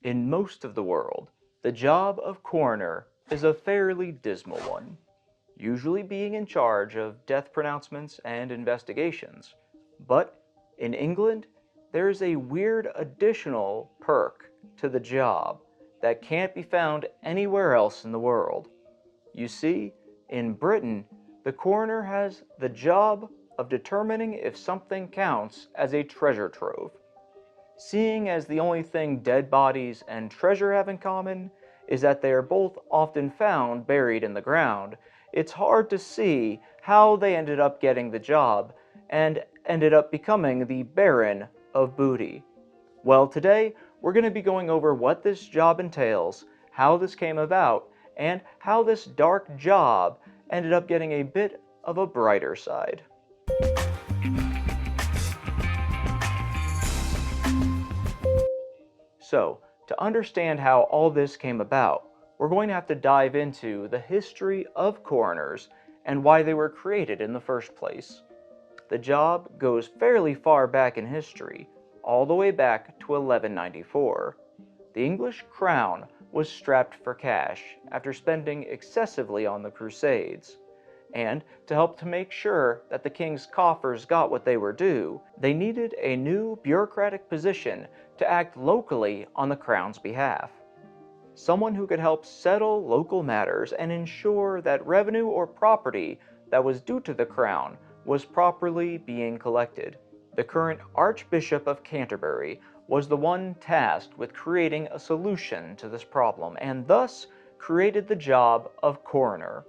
In most of the world, the job of coroner is a fairly dismal one, usually being in charge of death pronouncements and investigations. But in England, there is a weird additional perk to the job that can't be found anywhere else in the world. You see, in Britain, the coroner has the job of determining if something counts as a treasure trove. Seeing as the only thing dead bodies and treasure have in common is that they are both often found buried in the ground, it's hard to see how they ended up getting the job and ended up becoming the Baron of Booty. Well, today we're going to be going over what this job entails, how this came about, and how this dark job ended up getting a bit of a brighter side. So, to understand how all this came about, we're going to have to dive into the history of coroners and why they were created in the first place. The job goes fairly far back in history, all the way back to 1194. The English crown was strapped for cash after spending excessively on the Crusades. And to help to make sure that the king's coffers got what they were due, they needed a new bureaucratic position to act locally on the crown's behalf. Someone who could help settle local matters and ensure that revenue or property that was due to the crown was properly being collected. The current Archbishop of Canterbury was the one tasked with creating a solution to this problem, and thus created the job of coroner.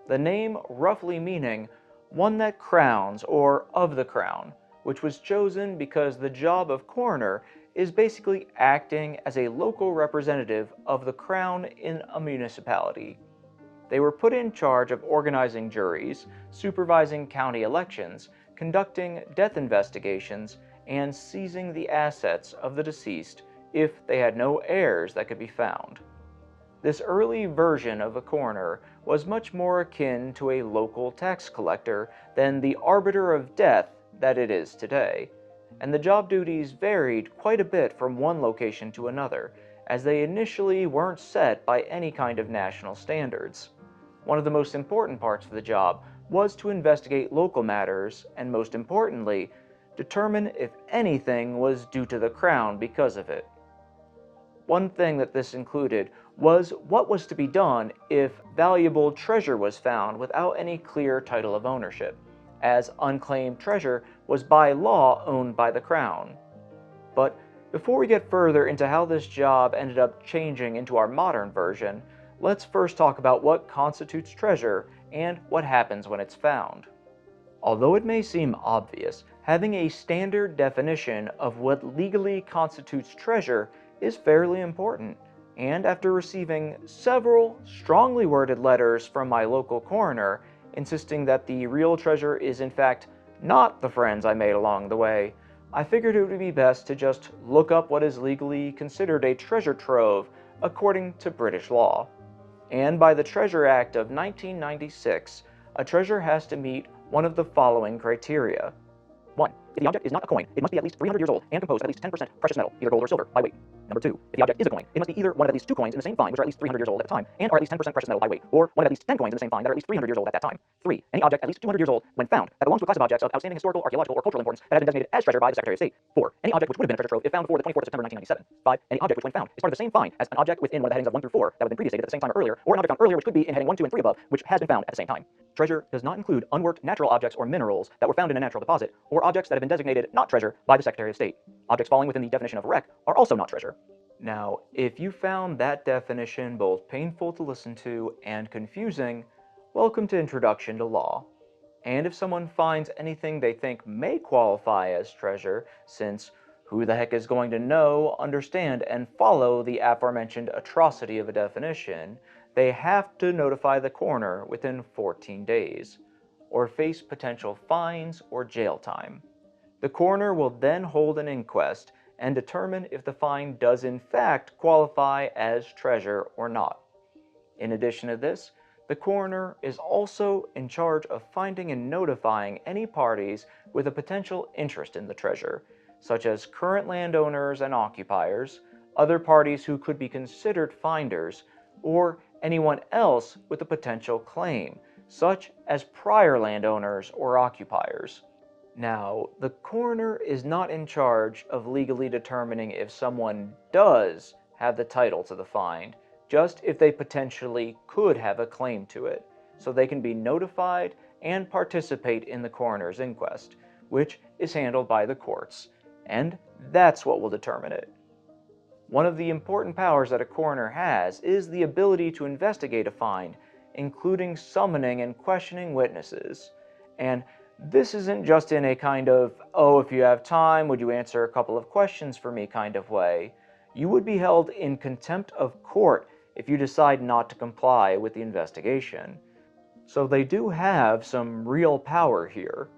The name roughly meaning one that crowns or of the crown, which was chosen because the job of coroner is basically acting as a local representative of the crown in a municipality. They were put in charge of organizing juries, supervising county elections, conducting death investigations, and seizing the assets of the deceased if they had no heirs that could be found. This early version of a coroner was much more akin to a local tax collector than the arbiter of death that it is today, and the job duties varied quite a bit from one location to another, as they initially weren't set by any kind of national standards. One of the most important parts of the job was to investigate local matters, and most importantly, determine if anything was due to the crown because of it. One thing that this included was what was to be done if valuable treasure was found without any clear title of ownership, as unclaimed treasure was by law owned by the crown. But before we get further into how this job ended up changing into our modern version, let's first talk about what constitutes treasure and what happens when it's found. Although it may seem obvious, having a standard definition of what legally constitutes treasure is fairly important, and after receiving several strongly worded letters from my local coroner insisting that the real treasure is in fact not the friends I made along the way, I figured it would be best to just look up what is legally considered a treasure trove according to British law. And by the Treasure Act of 1996, a treasure has to meet one of the following criteria. 1. If the object is not a coin, it must be at least 300 years old and composed of at least 10% precious metal, either gold or silver, by weight. Number 2. If the object is a coin, it must be either one of at least 2 coins in the same fine which are at least 300 years old at the time, and are at least 10% precious metal by weight, or one of at least 10 coins in the same fine that are at least 300 years old at that time. 3. Any object at least 200 years old when found that belongs to a class of objects of outstanding historical, archaeological, or cultural importance that has been designated as treasure by the Secretary of State. 4. Any object which would have been a treasure trove if found before the 24th of September 1997. 5. Any object which when found is part of the same fine as an object within one of the headings of 1 through 4 that would have been previously dated at the same time or earlier, or an object found earlier which could be in heading 1, 2, and 3 above, which has been found at the same time. Treasure does not include unworked natural objects or minerals that were found in a natural deposit, or objects that have been designated not treasure by the Secretary of State. Objects falling within the definition of wreck are also not treasure. Now, if you found that definition both painful to listen to and confusing, welcome to Introduction to Law. And if someone finds anything they think may qualify as treasure, since who the heck is going to know, understand, and follow the aforementioned atrocity of a definition, they have to notify the coroner within 14 days, or face potential fines or jail time. The coroner will then hold an inquest and determine if the find does in fact qualify as treasure or not. In addition to this, the coroner is also in charge of finding and notifying any parties with a potential interest in the treasure, such as current landowners and occupiers, other parties who could be considered finders, or anyone else with a potential claim, such as prior landowners or occupiers. Now, the coroner is not in charge of legally determining if someone does have the title to the find, just if they potentially could have a claim to it, so they can be notified and participate in the coroner's inquest, which is handled by the courts, and that's what will determine it. One of the important powers that a coroner has is the ability to investigate a find, including summoning and questioning witnesses. And this isn't just in a kind of, oh, if you have time, would you answer a couple of questions for me kind of way. You would be held in contempt of court if you decide not to comply with the investigation. So they do have some real power here.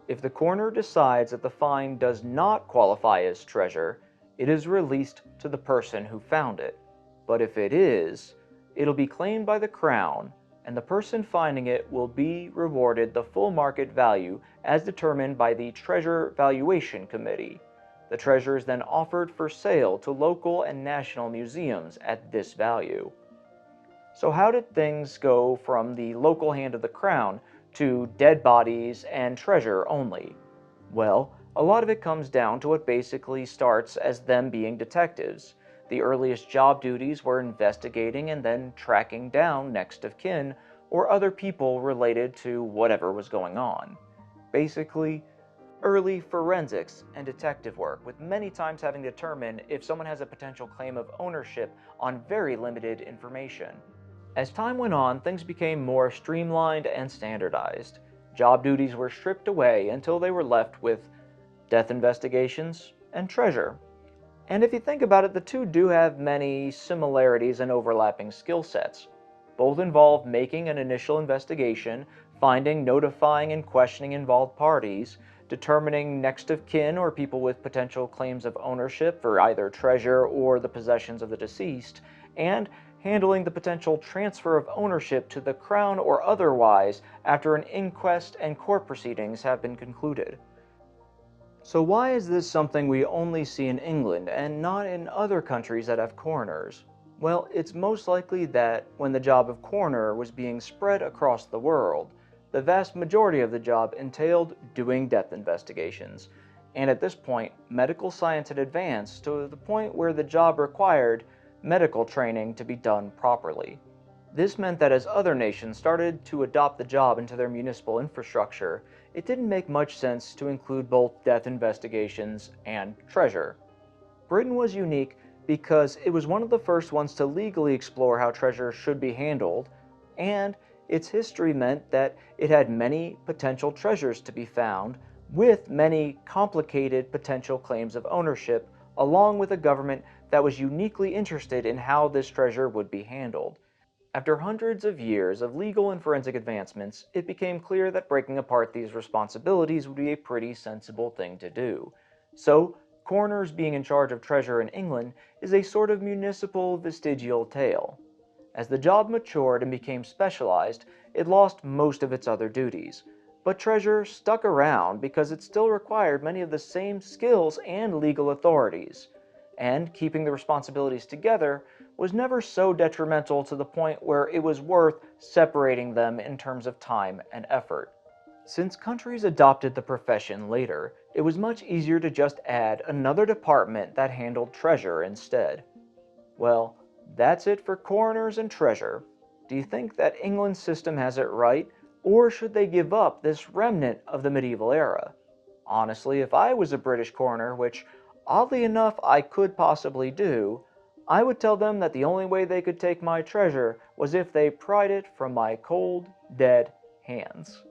If the coroner decides that the find does not qualify as treasure, it is released to the person who found it. But if it is, it'll be claimed by the Crown, and the person finding it will be rewarded the full market value as determined by the Treasure Valuation Committee. The treasure is then offered for sale to local and national museums at this value. So how did things go from the local hand of the Crown to dead bodies and treasure only? Well, a lot of it comes down to what basically starts as them being detectives. The earliest job duties were investigating and then tracking down next of kin or other people related to whatever was going on. Basically, early forensics and detective work, with many times having to determine if someone has a potential claim of ownership on very limited information. As time went on, things became more streamlined and standardized. Job duties were stripped away until they were left with death investigations and treasure. And if you think about it, the two do have many similarities and overlapping skill sets. Both involve making an initial investigation, finding, notifying, and questioning involved parties, determining next of kin or people with potential claims of ownership for either treasure or the possessions of the deceased, and handling the potential transfer of ownership to the Crown or otherwise after an inquest and court proceedings have been concluded. So why is this something we only see in England and not in other countries that have coroners? Well, it's most likely that when the job of coroner was being spread across the world, the vast majority of the job entailed doing death investigations. And at this point, medical science had advanced to the point where the job required medical training to be done properly. This meant that as other nations started to adopt the job into their municipal infrastructure, it didn't make much sense to include both death investigations and treasure. Britain was unique because it was one of the first ones to legally explore how treasure should be handled, and its history meant that it had many potential treasures to be found, with many complicated potential claims of ownership, along with a government that was uniquely interested in how this treasure would be handled. After hundreds of years of legal and forensic advancements, it became clear that breaking apart these responsibilities would be a pretty sensible thing to do. So, coroners being in charge of treasure in England is a sort of municipal vestigial tale. As the job matured and became specialized, it lost most of its other duties. But treasure stuck around because it still required many of the same skills and legal authorities. And keeping the responsibilities together was never so detrimental to the point where it was worth separating them in terms of time and effort. Since countries adopted the profession later, it was much easier to just add another department that handled treasure instead. Well, that's it for coroners and treasure. Do you think that England's system has it right, or should they give up this remnant of the medieval era? Honestly, if I was a British coroner, which oddly enough I could possibly do, I would tell them that the only way they could take my treasure was if they pried it from my cold, dead hands.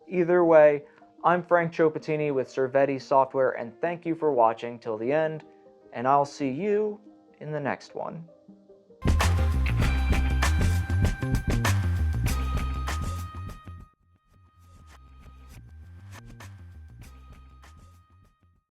Either way, I'm Frank Ciopatini with Servetti Software, and thank you for watching till the end, and I'll see you in the next one.